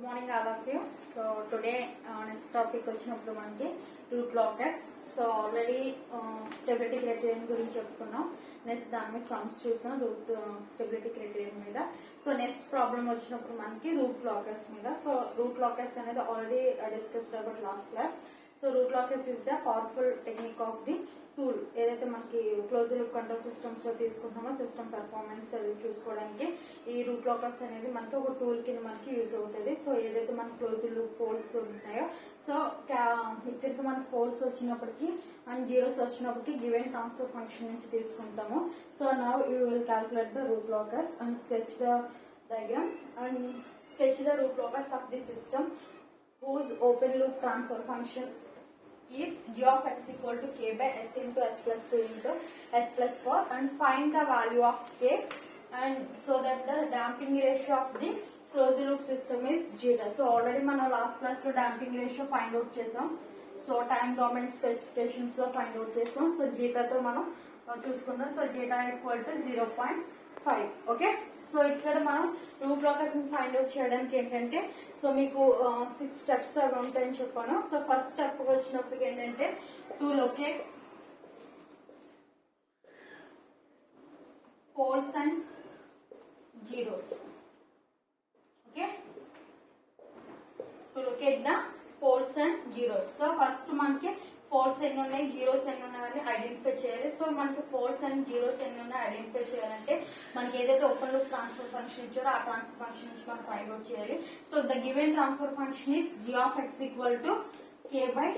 Good morning all of you. So today next topic వచ్చినప్పుడు మనకి root locus. So already stability criterion గురించి చెప్పుకున్నాం. Next దాని మీద సమ్స్ చూసాం రూట్ స్టెబిలిటీ క్రైటీరియన్ మీద. సో నెక్స్ట్ ప్రాబ్లం వచ్చినప్పుడు మనకి రూట్ లాకస్ మీద. సో రూట్ లాకస్ అనేది already discussed about last class. So root locus is the powerful technique of the tool. ఏదైతే మనకి క్లోజ్డ్ లూప్ కంట్రోల్ సిస్టమ్స్ లో తీసుకుంటామో సిస్టమ్ పెర్ఫార్మెన్స్ చూసుకోవడానికి ఈ రూట్ లాకర్స్ అనేది మనకి ఒక టూల్ కింద మనకి యూజ్ అవుతుంది. సో ఏదైతే మన క్లోజ్డ్ లూప్ పోల్స్ ఉంటాయో సో ఇక్కడికి మనకి పోల్స్ వచ్చినప్పటికీ అండ్ జీరోస్ వచ్చినప్పటికీ గివెన్ ట్రాన్స్ఫర్ ఫంక్షన్ నుంచి తీసుకుంటాము. So now you will calculate the route lockers and sketch the diagram and sketch the route lockers of the system whose open loop transfer function is g of x equal to k by s into s plus 2 into s plus 4 and find the value of k and so that the damping ratio of the closed loop system is zeta. So already మనం last class లో damping ratio find out చేసాం. So time domain specifications లో find out చేస్తాం. So జీటాతో మనం చూసుకుంటాం. So zeta equal to 0.5. Okay, so ఇక్కడ మనం route lockers ని ఫైండ్ అవుట్ చేయడానికి ఏంటంటే సో మీకు 6 స్టెప్స్ అవి ఉంటాయని చెప్పాను. సో ఫస్ట్ స్టెప్ వచ్చినప్పటికి ఏంటంటే to locate poles and zeros. Okay, to locate the poles and zeros. So first మనకి పోల్స్ ఎన్ని ఉన్నాయి జీరోస్ ఎన్ని ఉన్నాయని ఐడెంటిఫై చేయాలి. సో మనకి పోల్స్ అండ్ జీరోస్ ఎన్ని ఉన్నాయి ఐడెంటిఫై చేయాలంటే మనకి ఏదైతే ఓపెన్ లూప్ ట్రాన్స్ఫర్ ఫంక్షన్ ఇచ్చారో ఆ ట్రాన్స్ఫర్ ఫంక్షన్ నుంచి మనం ఫైండ్ అవుట్ చేయాలి. So the given transfer function is g of x equal to k by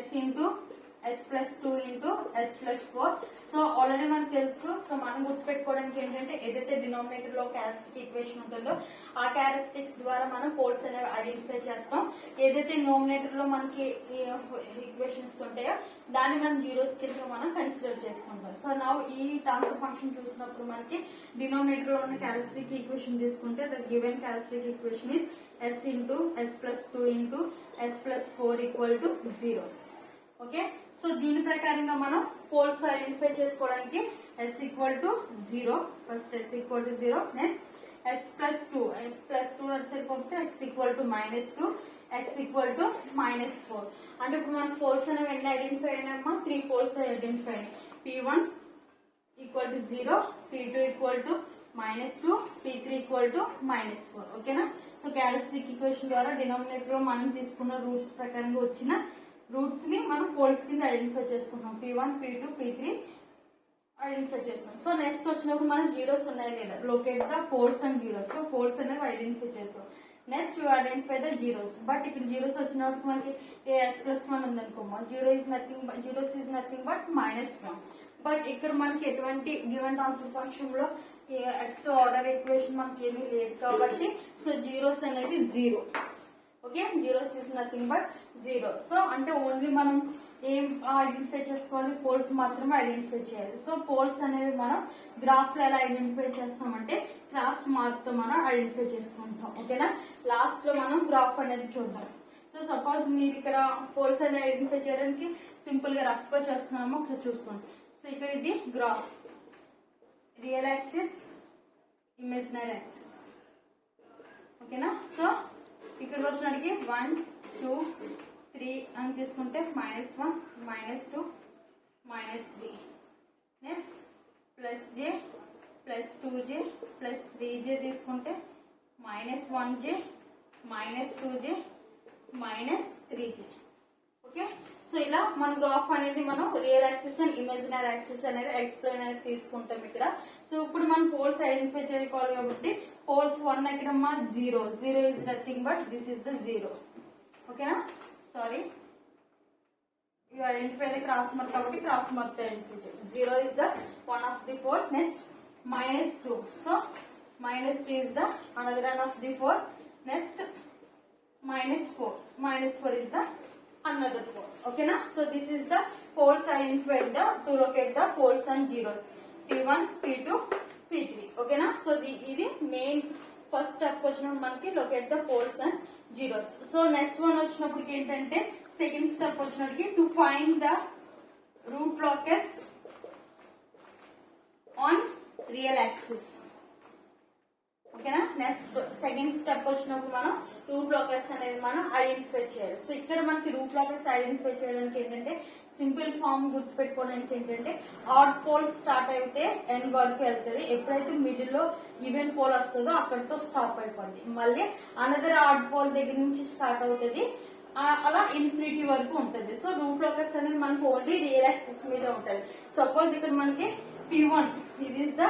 s into s plus 2 into s plus 4. So already మనకు తెలుసు. సో మనం గుర్తుపెట్టుకోవడానికి ఏంటంటే ఏదైతే డినామినేటర్ లో క్యారెక్టరిస్టిక్ ఈక్వేషన్ ఉంటుందో ఆ క్యారెక్టరిస్టిక్స్ ద్వారా మనం పోల్స్ అనేవి ఐడెంటిఫై చేస్తాం. ఏదైతే డినామినేటర్ లో మనకి ఈక్వేషన్స్ ఉంటాయో దాన్ని మనం జీరోస్ కింద మనం కన్సిడర్ చేసుకుంటాం. సో నా ఈ ట్రాన్స్ఫర్ ఫంక్షన్ చూసినప్పుడు మనకి డినామినేటర్ లో ఉన్న క్యారెక్టరిస్టిక్ ఈక్వేషన్ తీసుకుంటే the given characteristic equation is s into s plus 2 into s plus 4 equal to 0. Okay, so దీని ప్రకారంగా మనం పోల్స్ ఐడెంటిఫై చేసుకోవడానికి s equal to 0 first s equal to 0 next s plus 2 plus 2 సరిపోతే x equal to -2 x equal to -4. అంటే ఇప్పుడు మన poles అనేవి ఎన్ని ఐడెంటిఫై అయినాయమ్మా 3 పోల్స్ ఐడెంటిఫై అయినాయి. p1 equal to 0 p2 equal to -2 p3 equal to -4. ఓకేనా, so characteristic equation ద్వారా denominator లో మనం తీసుకున్న రూట్స్ ప్రకారంగా వచ్చిన రూట్స్ ని మనం పోల్స్ కింద ఐడెంటిఫై చేసుకుంటాం. p1 p2 p3 ఐడెంటిఫై చేస్తాం. సో నెక్స్ట్ వచ్చినప్పుడు మనం జీరోస్ ఉన్నాయి లేదా locate the poles and zeros. So poles అనేవి ఐడెంటిఫై చేస్తాం. Next you identify the zeros. But ఇక్కడ జీరోస్ వచ్చినప్పుడు మనకి s+1 ఉందనుకోమా zeros is nothing but -1. But ఇక్కడ మనకి ఎటువంటి గివెన్ ట్రాన్స్ఫర్ ఫంక్షన్ లో ఎక్స్ ఆర్డర్ ఈక్వేషన్ మనకి ఏమీ లేదు కాబట్టి సో జీరోస్ అనేది 0. Okay, zeros is nothing but 0. So అంటే ఓన్లీ మనం ఏం ఐడెంటిఫై చేసుకోవాలి పోల్స్ మాత్రమే ఐడెంటిఫై చేయాలి. సో పోల్స్ అనేవి మనం గ్రాఫ్ లో ఎలా ఐడెంటిఫై చేస్తామంటే క్రాస్ మార్క్ తో మనం ఐడెంటిఫై చేసుకుంటాం. ఓకేనా, లాస్ట్ లో మనం గ్రాఫ్ అనేది చూద్దాం. సో సపోజ్ మీరు ఇక్కడ పోల్స్ అనేది ఐడెంటిఫై చేయడానికి సింపుల్ గా రఫ్ గా చేస్తున్నాము, ఒకసారి చూసుకోండి. సో ఇక్కడ ఇది graph, real axis imaginary axis. ఓకేనా, సో ఇక్కడికి వచ్చినడికి 1 2 3 అని తీసుకుంటే -1 -2 -3 నెక్స్ట్ +j +2j +3j తీసుకుంటే -1j -2j -3j. Okay, so ఇలా మన గ్రాఫ్ అనేది మనం real axis and imaginary axis అనేది ఎక్స్ప్లెయిన్ అనేది తీసుకుంటాం ఇక్కడ. సో ఇప్పుడు మనం పోల్స్ ఐడెంటిఫై చేసుకోవాలి కాబట్టి పోల్స్ 1 ఎక్కడమ్మా 0 is nothing but this is the 0. ఓకేనా, sorry you identify the cross mark కాబట్టి క్రాస్ మార్క్ ఐడెంటిఫై చేయాలి. 0 is the one of the 4. Next -2, so -2 is the another one of the 4. Next -4 is the another 4. ఓకేనా, so this is the poles identified the to locate the poles and zeros p1 p2 p3. ఓకేనా, so ఇది main first step వచ్చినప్పుడు మనకి locate the poles and zeros. So next one వచ్చినప్పటికి ఏంటంటే second step వచ్చినప్పటికి to find the root locus on real axis. ఓకేనా. Next second step వచ్చినప్పుడు మనం రూట్ లోకస్ అనేది మనం ఐడెంటిఫై చేయాలి. సో ఇక్కడ మనకి రూట్ లోకస్ ఐడెంటిఫై చేయడానికి ఏంటంటే సింపుల్ ఫామ్ గుర్తు పెట్టుకోవడానికి ఏంటంటే ఆడ్ పోల్ స్టార్ట్ అయితే ఎన్ వరకు వెళ్తుంది. ఎప్పుడైతే మిడిల్ లో ఈవెన్ పోల్ వస్తుందో అక్కడితో స్టాప్ అయిపోద్ది. మళ్ళీ అనదర్ ఆడ్ పోల్ దగ్గర నుంచి స్టార్ట్ అవుతుంది, అలా ఇన్ఫినిటీ వరకు ఉంటుంది. సో రూట్ లోకస్ అనేది మనకు ఓన్లీ రియల్ యాక్సిస్ మీద ఉంటుంది. సపోజ్ ఇక్కడ మనకి P1 ఇది is the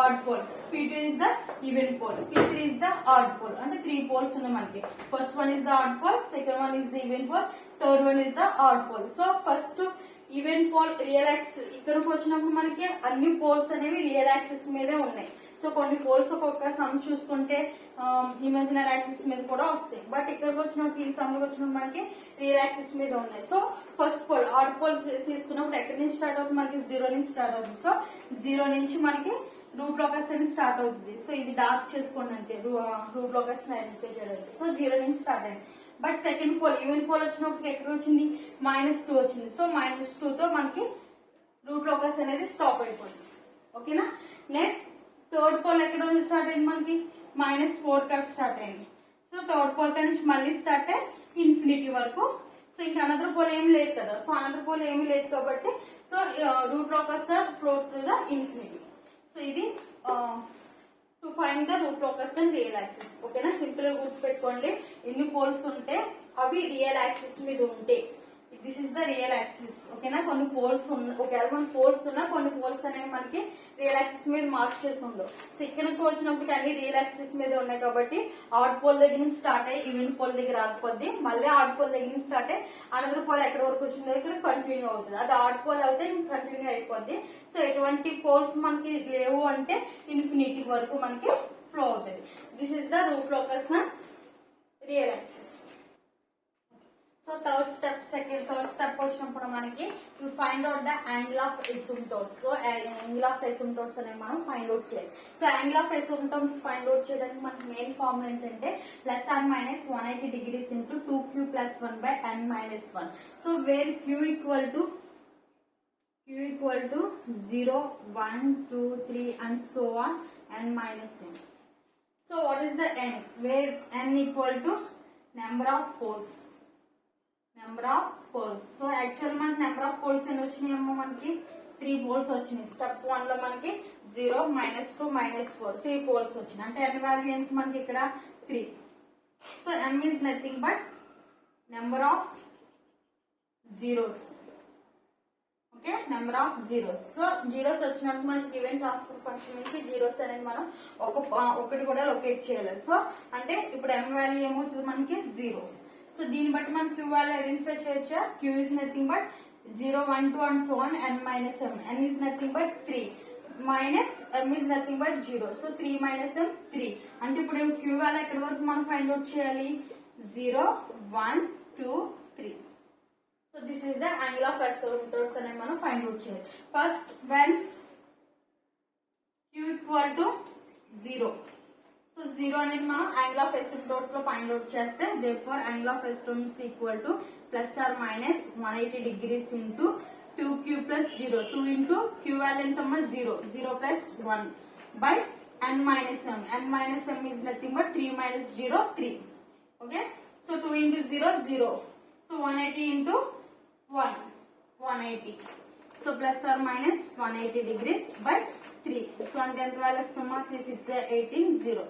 odd pole, P2 is the even pole, P3 is the odd pole. అంటే 3 poles ఉన్నాయి మనకి. First one is the odd pole, second one is the even pole, third one is the odd pole. So first even pole real axis ఇక్కడికి వచ్చినప్పుడు మనకి అన్ని poles అనేవి real axis మీదే ఉన్నాయి. సో కొన్ని పోల్స్ ఒక్కొక్క సమ్ చూసుకుంటే ఇమాజినరీ యాక్సిస్ మీద కూడా వస్తాయి. బట్ ఇక్కడికి వచ్చినప్పుడు ఈ సమ్ లో వచ్చినప్పుడు మనకి రియల్ యాక్సిస్ మీద ఉన్నాయి. So first pole odd pole తీసుకున్నప్పుడు ఎక్కడి నుంచి స్టార్ట్ అవుతుంది, మనకి 0 నుంచి స్టార్ట్ అవుతుంది. సో 0 నుంచి మనకి రూట్ లోకస్ అని స్టార్ట్ అవుతుంది. సో ఇది డార్క్ చేసుకోండి అంతే రూట్ లోకస్ ఐడెంటిఫై చేయడానికి. సో 0 నుంచి స్టార్ట్ అయింది. But second pole even pole వచ్చినప్పుడు ఎక్కడ వచ్చింది, -2 వచ్చింది. సో -2 తో మనకి రూట్ లోకస్ అనేది స్టాప్ అయిపోయింది. ఓకేనా. నెక్స్ట్ థర్డ్ పోల్ ఎక్కడ స్టార్ట్ అయింది, మనకి -4 కా స్టార్ట్ అయింది. సో థర్డ్ పోల్ నుంచి మళ్ళీ స్టార్ట్ అయ్యి ఇన్ఫినిటీ వరకు. సో ఇంకా అనదర్ పోల్ ఏమి లేదు కదా. సో అనదర్ పోల్ ఏమి లేదు కాబట్టి so root locus flow to the infinity. So ఇది to find the root locus and real axis. ఓకేనా. సింపుల్ గా గుర్తు పెట్టుకోండి, ఎన్ని పోల్స్ ఉంటే అవి రియల్ యాక్సిస్ మీద ఉంటే this is the real axis. ఓకేనా. కొన్ని పోల్స్ ఒకవేళ మన పోల్స్ ఉన్నా కొన్ని పోల్స్ అనేవి మనకి రియల్ యాక్సిస్ మీద మార్క్ చేసి ఉండవు. సో ఇక్కడికి వచ్చినప్పటికీ అన్ని రియల్ యాక్సిస్ మీద ఉన్నాయి కాబట్టి ఆడ్ పోల్ దగ్గర నుంచి స్టార్ట్ అయ్యి ఈవెన్ పోల్ దగ్గర ఆగిపోద్ది. మళ్ళీ ఆడ్ పోల్ దగ్గర నుంచి స్టార్ట్ అయ్యి అనదర్ పోల్ ఎక్కడ వరకు వచ్చిందో ఇక్కడ కంటిన్యూ అవుతుంది. అది ఆడ్ పోల్ అయితే కంటిన్యూ అయిపోద్ది. సో ఎటువంటి పోల్స్ మనకి లేవు అంటే ఇన్ఫినిటీ వరకు మనకి ఫ్లో అవుతుంది. This is the root locus and real axis. So third step వచ్చినప్పుడు మనకి we find out the angle of asymptotes. So angle of asymptotes అనేవి మనం ఫైండ్ అవుట్ చేయాలి. So angle of asymptotes find out చేయడానికి మనకి main formula ఏంటంటే +or-180 degrees into 2q plus 1 by n minus 1. So where q equal to 0, 1, 2, 3 and so on n minus n. So what is the n? Where n equal to number of poles. So actual మనకి number of poles ఎన్ని వచ్చినాయేమో మనకి 3 poles వచ్చినాయి. Step 1 లో మనకి 0, -2, -4 3 poles వచ్చినాయి. అంటే n value ఎంత మనకి ఇక్కడ 3. So m is nothing but number of zeros. Okay, number of zeros. So zeros వచ్చినప్పుడు మనకి ఈవెంట్ ట్రాన్స్ఫర్ ఫంక్షన్ నుంచి జీరోస్ అనేది మనం ఒకటి కూడా లొకేట్ చేయాలి. సో అంటే ఇప్పుడు m వాల్యూ ఏమవుతుంది మనకి 0. సో దీన్ని బట్టి మనం q వాల్యూ ఐడెంటిఫై చేయొచ్చా. q is nothing but 0, 1, 2 and so on n minus m. n is nothing but 3 minus m is nothing but 0. So 3 minus m 3. అంటే ఇప్పుడు q వాల్యూ ఎక్కడి వరకు మనం ఫైండ్ అవుట్ చేయాలి, 0, 1, 2, 3. So this is the angle of asymptotes అనేది మనం find out చేయాలి. First when q equal to 0. So 0 అనేది మనం యాంగిల్ ఆఫ్ ఎసిమ్టోట్స్ లో ఫైండ్ అవుట్ చేస్తే therefore angle of asymptotes equal to +or-180 degrees into 2q plus 0. 2 into q value ఎంతమ్మా 0, 0 plus 1 by n minus m. n minus m is nothing but 3 minus 0, 3. Okay, so 2 into 0, 0. So 180 into 1, 180. So +or-180 degrees by 3. So and then value summa 3, 6, 18, 0.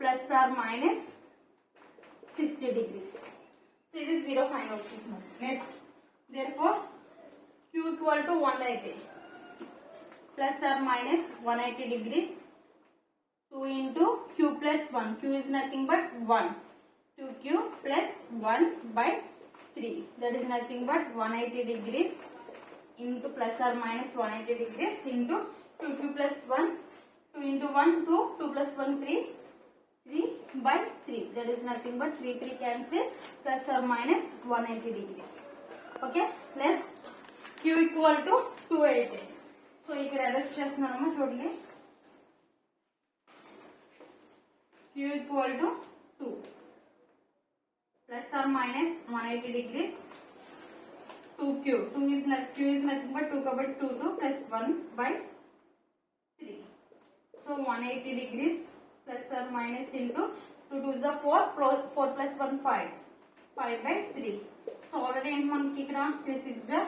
+or-60 degrees. So it is 0 find out this one. Next, therefore q equal to 180 +or-180 degrees. 2 into q plus 1. Q is nothing but 1. 2q plus 1 by 3. That is nothing but 180 degrees into +or-180 degrees into 2q plus 1. 2 into 1, 2. 2 plus 1, 3. 3 by 3. That is nothing but 3, 3 cancel. +or-180 degrees. Okay. Next, q equal to 280. So ఇక్కడ arrest చేస్తున్నాము చూడండి. q equal to 2 +or-180 degrees. 2q. 2 is q is nothing but 2 కాబట్టి 2 plus 1 by 3. So 180 degrees plus or minus into 2 2 is 4 4 plus 1 5 5/3. So already ఏంటి మనకి ఇక్కడ 3 6 జా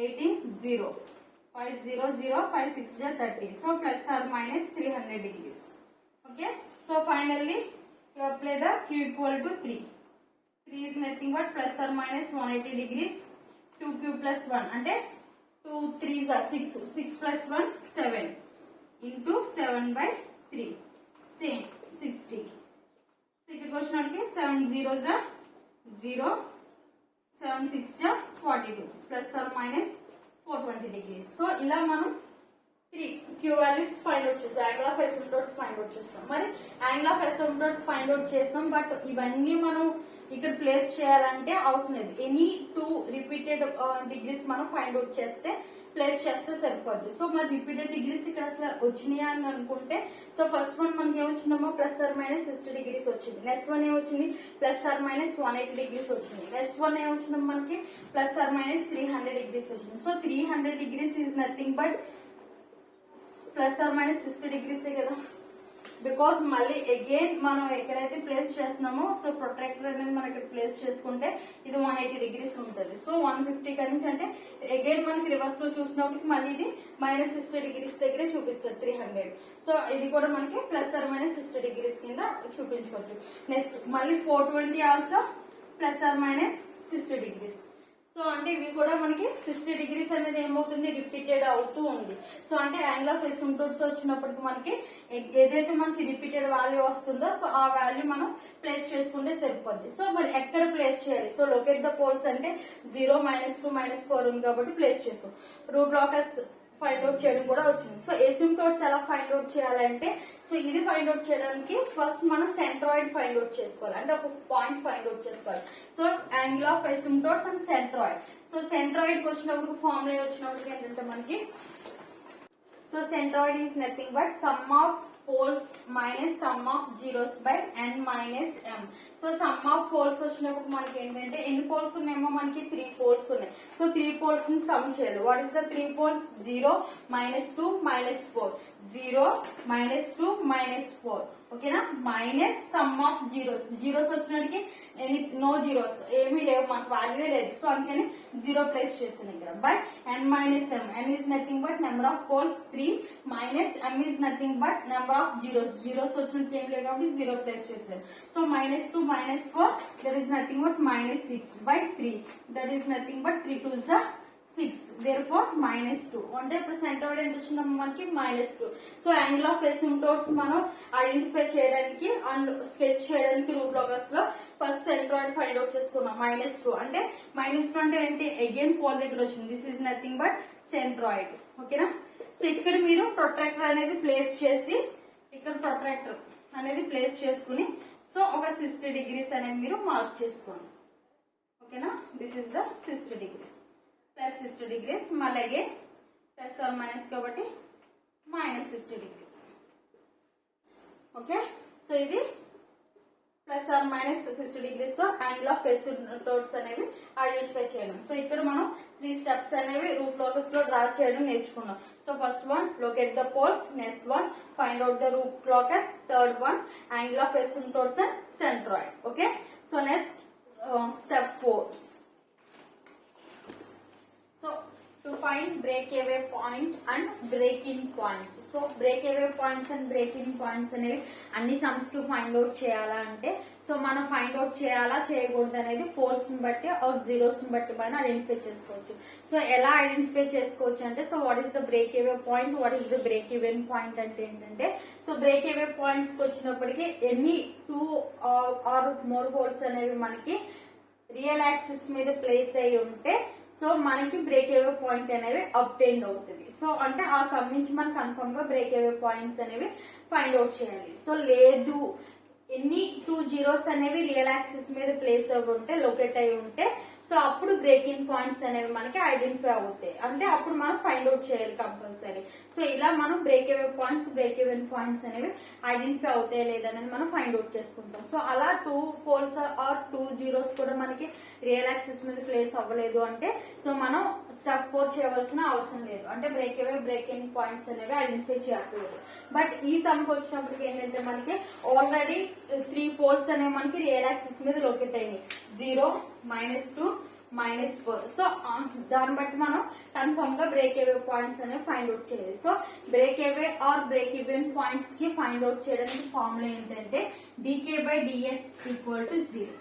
18 0 5 0 0 5 6 జా 30. So plus or minus 300 degrees. Okay, so finally you apply the q equal to 3. 3 is nothing but plus or minus 180 degrees. 2q plus 1 అంటే 2 3s are 6 6 plus 1 7 into 7/3 same 60. So ఇక్కడికి వచ్చినప్పటికి 7 zeros are 0 7 6 are 42 plus or minus 420 degrees. So ఇలా మనం 3 q values find out చేస్తాం, angle of అసిమ్ప్టోట్స్ find out చేస్తాం. మరి angle of అసిమ్ప్టోట్స్ find out చేస్తాం, but ఇవన్నీ మనం ఇక్కడ ప్లేస్ చేయాలంటే అవసరం లేదు. ఎనీ 2 రిపీటెడ్ డిగ్రీస్ మనం ఫైండ్ అవుట్ చేస్తే ప్లేస్ చేస్తే సరిపోద్ది. సో మరి రిపీటెడ్ డిగ్రీస్ ఇక్కడ అసలు వచ్చినాయా అని అనుకుంటే, సో ఫస్ట్ వన్ మనకి ఏమొచ్చిందమ్మో ప్లస్ ఆర్ మైనస్ 60 degrees వచ్చింది. నెక్స్ట్ వన్ ఏమొచ్చింది ప్లస్ ఆర్ మైనస్ 180 degrees వచ్చింది. నెక్స్ట్ వన్ ఏమొచ్చింది మనకి ప్లస్ ఆర్ మైనస్ 300 degrees వచ్చింది. So 300 degrees is nothing but plus or minus 60 degrees కదా. బికాస్ మళ్ళీ అగైన్ మనం ఎక్కడైతే ప్లేస్ చేస్తున్నామో సో ప్రొట్రాక్టర్ అనేది మనం ఇక్కడ ప్లేస్ చేసుకుంటే ఇది 180 degrees ఉంటుంది. సో 150 కాడి నుంచి అంటే అగైన్ మనకి రివర్స్ లో చూసినప్పటికి మళ్ళీ ఇది మైనస్ 60 degrees దగ్గరే చూపిస్తుంది 300. సో ఇది కూడా మనకి ప్లస్ ఆర్ మైనస్ 60 degrees కింద చూపించుకోవచ్చు. నెక్స్ట్ మళ్ళీ 420 also plus or minus 60 degrees. So అంటే ఇవి కూడా మనకి 60 degrees అనేది ఏమవుతుంది రిపీటెడ్ అవుతూ ఉంది. సో అంటే యాంగిల్ ఆఫ్ అసిమ్ప్టోట్స్ వచ్చినప్పటికి మనకి ఏదైతే మనకి రిపీటెడ్ వాల్యూ వస్తుందో సో ఆ వాల్యూ మనం ప్లేస్ చేసుకుంటే సరిపోద్ది. సో మరి ఎక్కడ ప్లేస్ చేయాలి? సో లొకేట్ ద పోల్స్ అంటే 0 -2 -4 ఉంది కాబట్టి ప్లేస్ చేస్తాం. రూట్ లోకస్ ఫైండ్ అవుట్ చేయడం కూడా వచ్చింది. సో అసిమ్ప్టోట్స్ ఎలా ఫైండ్ అవుట్ చేయాలంటే, సో ఇది ఫైండ్ అవుట్ చేయడానికి ఫస్ట్ మనం సెంట్రాయిడ్ ఫైండ్ అవుట్ చేసుకోవాలి, అంటే ఒక పాయింట్ ఫైండ్ అవుట్ చేసుకోవాలి. So angle of asymptotes and centroid. So centroid కి వచ్చినప్పుడు ఫార్ములా వచ్చినప్పుడు ఏంటంటే మనకి, so centroid is nothing but sum of poles minus sum of zeros by n minus m. So sum of poles వచ్చినప్పుడు మనకి ఏంటంటే ఎన్ని పోల్స్ ఉన్నాయేమో మనకి 3 పోల్స్ ఉన్నాయి. సో 3 పోల్స్ ని సమ్ చేయాలి. What is the 3 poles? 0 -2 -4 0 -2 -4. ఓకేనా, minus sum of zeros. Zeros వచ్చినడికి నో జీరోస్ ఏమీ లేవు, మనకు వాల్యూ లేదు. సో అందుకని 0 ప్లేస్ చేసాను ఇక్కడ. By n minus m. n is nothing but number of poles 3 minus m is nothing but number of zeros. Zeros వచ్చినట్టు ఏం లేవు కాబట్టి 0 ప్లేస్ చేసాను. So -2 -4 that is nothing but -6 by 3. That is nothing but 3 2s are 6. Therefore -2. అంటే ఇప్పుడు centroid ఎంత వచ్చిందో మనకి -2. సో యాంగిల్ ఆఫ్ అసిమ్ప్టోట్స్ మనం ఐడెంటిఫై చేయడానికి అండ్ స్కెచ్ చేయడానికి రూట్ లోకస్ లో ఫస్ట్ సెంట్రాయిడ్ ఫైండ్ అవుట్ చేసుకున్నాం. -2 అంటే -2 అంటే ఏంటి? అగైన్ పోల్ దగ్గర వచ్చింది. This is nothing but centroid. ఓకేనా, సో ఇక్కడ మీరు ప్రొట్రాక్టర్ అనేది ప్లేస్ చేసి ఇక్కడ ప్రొట్రాక్టర్ అనేది ప్లేస్ చేసుకుని సో ఒక 60 degrees అనేది మీరు మార్క్ చేసుకోండి. ఓకేనా, this is the 60 degrees plus 60 degrees. మళ్ళీ అగైన్ ప్లస్ ఆర్ మైనస్ కాబట్టి -60 degrees. ఓకే, సో ఇది ప్లస్ ఆర్ మైనస్ 60 degrees తో యాంగిల్ ఆఫ్ అసిమ్ప్టోట్స్ అనేవి ఐడెంటిఫై చేయడం. సో ఇక్కడ మనం 3 steps అనేవి రూట్ లోకస్ లో డ్రా చేయడం నేర్చుకున్నాం. So first one locate the poles, next one find out the root locus, third one angle of asymptotes and centroid. Okay, so next step 4. So to find breakaway point and break-in points. So breakaway points and break-in points అనేవి అన్ని sums కి find out చేయాలా అంటే, so మనం find out చేయాలా చేయకూడదు అనేది poles ని బట్టి ఆర్ జీరోస్ ని బట్టి మనం ఐడెంటిఫై చేసుకోవచ్చు. సో ఎలా ఐడెంటిఫై చేసుకోవచ్చు అంటే, so what is the breakaway point, what is the break even point అంటే ఏంటంటే, సో బ్రేక్అవే పాయింట్స్ కి వచ్చినప్పటికీ ఎన్ని 2 ఆర్ మోర్ పోల్స్ అనేవి మనకి రియల్ యాక్సిస్ మీద ప్లేస్ అయి ఉంటే సో మనకి బ్రేక్అవే పాయింట్ అనేవి అబ్టైన్ అవుతుంది. సో అంటే ఆ సమ్ నుంచి మనం కన్ఫర్మ్ గా బ్రేక్అవే పాయింట్స్ అనేవి ఫైండ్ అవుట్ చేయాలి. సో లేదు ఎన్ని 2 జీరోస్ అనేవి రియల్ యాక్సిస్ మీద ప్లేస్ అయి ఉంటే, లొకేట్ అయి ఉంటే సో అప్పుడు బ్రేకింగ్ పాయింట్స్ అనేవి మనకి ఐడెంటిఫై అవుతాయి, అంటే అప్పుడు మనం ఫైండ్ అవుట్ చేయాలి కంపల్సరీ. సో ఇలా మనం break away points, break even points అనేవి ఐడెంటిఫై అవుతాయి లేదనేది మనం ఫైండ్ అవుట్ చేసుకుంటాం. సో అలా 2 పోల్స్ ఆర్ 2 జీరోస్ కూడా మనకి రియల్ యాక్సిస్ మీద ప్లేస్ అవ్వలేదు అంటే సో మనం స్టెప్ 4 చేయవలసిన అవసరం లేదు, అంటే బ్రేక్ అవే బ్రేకింగ్ పాయింట్స్ అనేవి ఐడెంటిఫై చేయట్లేదు. బట్ ఈ సమ్కి వచ్చినప్పటికి ఏంటంటే మనకి ఆల్రెడీ 3 పోల్స్ అనేవి మనకి రియల్ యాక్సిస్ మీద లొకేట్ అయినాయి, 0, -2, -4. సో దాన్ని బట్టి మనం కన్ఫర్మ్ గా బ్రేక్ అవే పాయింట్స్ అనేవి ఫైండ్ అవుట్ చేయాలి. So break away or break even points కి ఫైండ్ అవుట్ చేయడానికి ఫార్ములా ఏంటంటే dk/ds = 0.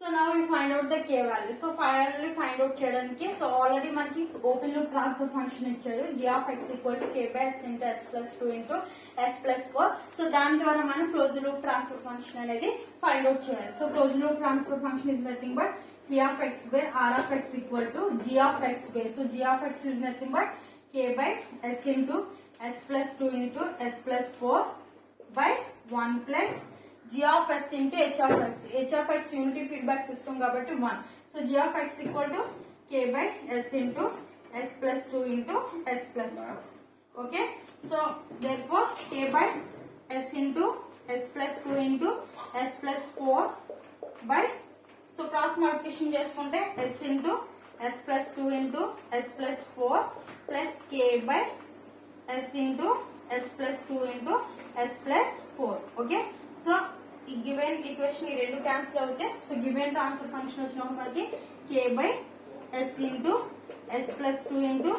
So now we find out the k value. So finally find out చేయడానికి సో ఆల్రెడీ మనకి open loop transfer function ఇచ్చాడు, g(x) = k/s × s + 2 × s + 4. So దాని ద్వారా మనం close loop transfer function అనేది find out చేయాలి. So close loop transfer function is nothing but cx/r(x) = g(x)/. So g(x) is nothing but k/s × s + 2 × s + 4 by 1 plus g(s) × h(x). h(x) unity feedback system కాబట్టి 1. So g(x) = k/s × s + 2 × s + 4. Okay, so therefore k/s × s + 2 × s + 4 by, so cross multiplication చేసుకుంటే s × s + 2 × s + 4 plus k/s × s + 2 × s + 4. Okay, so ఈ given equation ఈ రెండు cancel అవుతాయి. So given transfer function వచ్చినప్పుడు మనకి k/s × s + 2 ×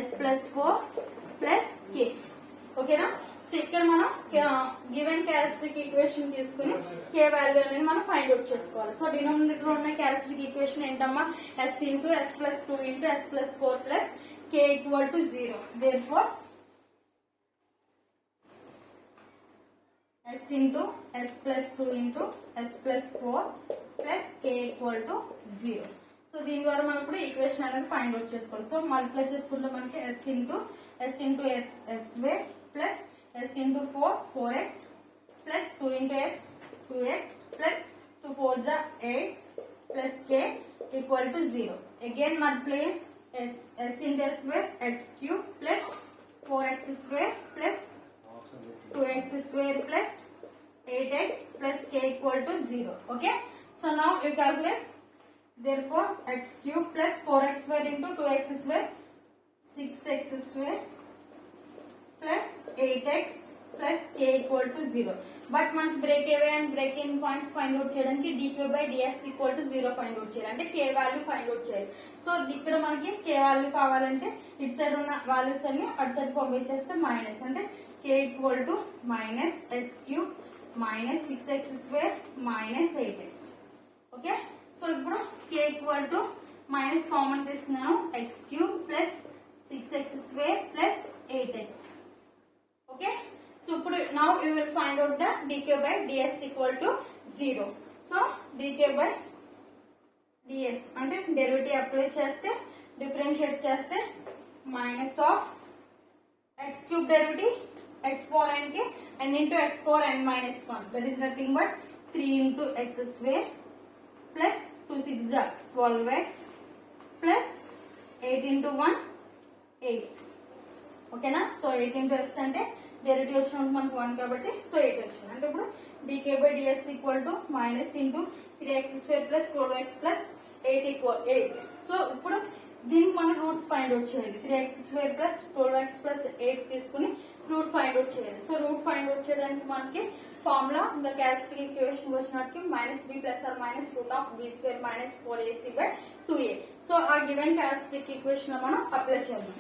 s + 4 plus k. ఓకేనా, so ఇక్కడ మనం గివెన్ క్యారెక్టరిస్టిక్ ఈక్వేషన్ తీసుకుని k వాల్యూ అనేది మనం ఫైండ్ అవుట్ చేసుకోవాలి. సో డినామినేటర్ లో ఉన్న క్యారెక్టరిస్టిక్ ఈక్వేషన్ ఏంటమ్మా, s × s + 2 × s + 4 plus k = 0. therefore s × s + 2 × s + 4 plus k = 0. So దీని ద్వారా మనం ఇప్పుడు ఈక్వేషన్ అనేది ఫైండ్ అవుట్ చేసుకోవాలి. సో మల్టిప్లై చేసుకుంటే మనకి s × s² plus s × 4 4x plus 2 × s 2x plus 2 4 8 plus k = 0. again multiply s × s² x³ plus 4x² plus 2x² plus 8x plus k = 0. Okay, so now you calculate. therefore x³ plus 4x² into 2x² 6x² plus 8x plus k = 0. But మనకి break away and breaking points find out చేయడానికి dk/ds = 0 find out చేయాలి, అంటే k value find out చేయాలి. So ఇక్కడ మనకి k value కావాలంటే ఇటు side ఉన్న వాల్యూస్ అన్ని అటు సైడ్ పంపించేస్తే మైనస్, అంటే k = -x³ -6x² -8x. Okay, so ఇప్పుడు k = మైనస్ కామన్ తీసుకున్నాను, x³ plus 6x² plus 8x. Okay, so ఇప్పుడు now you will find out the dk/ds = 0. So dk/ds అంటే డెరివేటివ్ అప్లై చేస్తే డిఫరెన్షియేట్ చేస్తే minus of x³ derivative x power n కి n into x power n minus 1, that is nothing but 3 into x² plus 2 6 12x plus 8 into 1 8. ఓకేనా, so 8 into x అంటే derivative వచ్చినప్పుడు మనకు 1 కాబట్టి so 8 వచ్చింది. అంటే ఇప్పుడు dk/ds = minus into 3x² plus 12x plus 8 = 8. So ఇప్పుడు దీనికి మనం రూట్స్ ఫైండ్ అవుట్ చేయాలి. 3x² ప్లస్ 12x ప్లస్ 8 తీసుకుని రూట్ ఫైండ్ అవుట్ చేయాలి. సో రూట్ ఫైండ్ అవుట్ చేయడానికి మనకి ఫార్ములా ఇంకా క్యారెక్టరిస్టిక్ ఈక్వేషన్ వచ్చినట్టు -b + or -√(b² - 4ac/2a. So ఆ గివెన్ క్యారెక్టరిస్టిక్ ఈక్వేషన్ మనం అప్లై చేద్దాం.